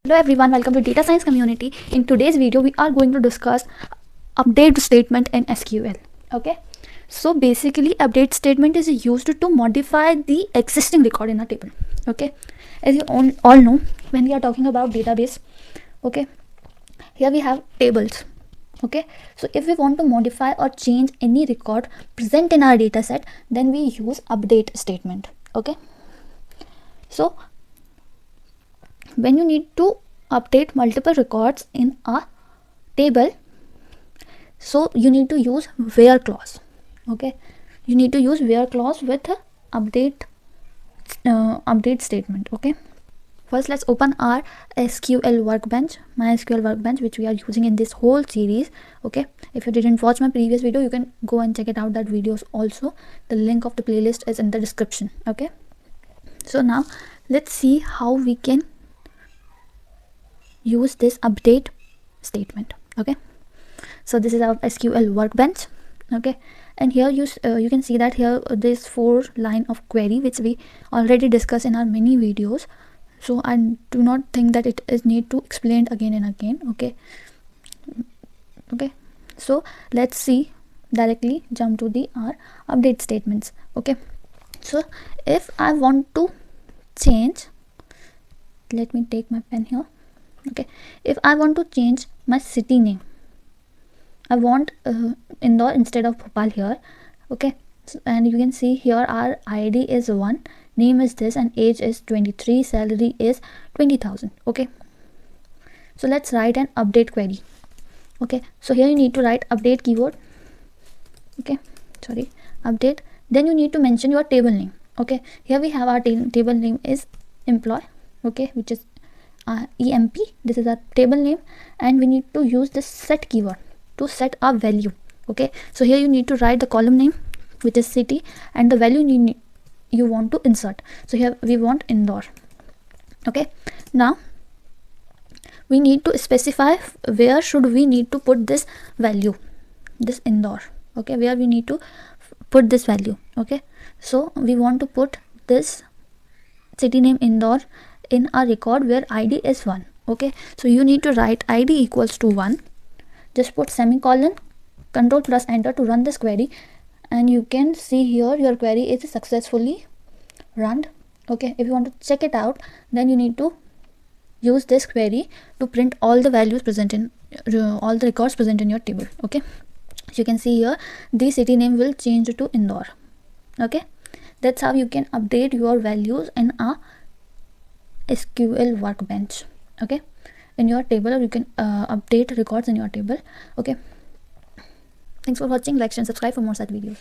Hello everyone, welcome to data science community. In today's video we are going to discuss update statement in SQL. Okay, so basically update statement is used to modify the existing record in a table. Okay, as you all know, when we are talking about database, okay, here we have tables. Okay, so if we want to modify or change any record present in our data set, then we use update statement. Okay, so when you need to update multiple records in a table, so you need to use where clause. Okay, you need to use where clause with update statement. Okay, first let's open our SQL Workbench, MySQL Workbench, which we are using in this whole series. Okay, if you didn't watch my previous video, you can go and check it out, that videos also. The link of the playlist is in the description. Okay, so now let's see how we can use this update statement. Okay, so this is our SQL Workbench. Okay, and here you can see that here this 4 line of query which we already discussed in our many videos, so I do not think that it is need to explain again and again. Okay, so let's see, directly jump to the our update statements. Okay, so if I want to change, let me take my pen here. Okay, if I want to change my city name, I want Indore instead of Bhopal here. Okay, so, and you can see here our ID is 1, name is this, and age is 23, salary is 20,000. Okay, so let's write an update query. Okay, so here you need to write update keyword. Okay, sorry, update, then you need to mention your table name. Okay, here we have our table name is employee. Okay, which is EMP, this is our table name, and we need to use this set keyword to set our value. Okay, so here you need to write the column name, which is city, and the value you want to insert. So here we want Indore. Okay, now we need to specify where should we need to put this value, this Indore. Okay, where we need to put this value. Okay, so we want to put this city name Indore in a record where ID is 1. Okay, so you need to write ID equals to 1, just put semicolon, control plus enter to run this query, and you can see here your query is successfully run. Okay, if you want to check it out, then you need to use this query to print all the values present in all the records present in your table. Okay, so you can see here the city name will change to Indore. Okay, that's how you can update your values in a SQL Workbench. Okay, in your table, or you can update records in your table. Okay, thanks for watching. Like and subscribe for more such videos.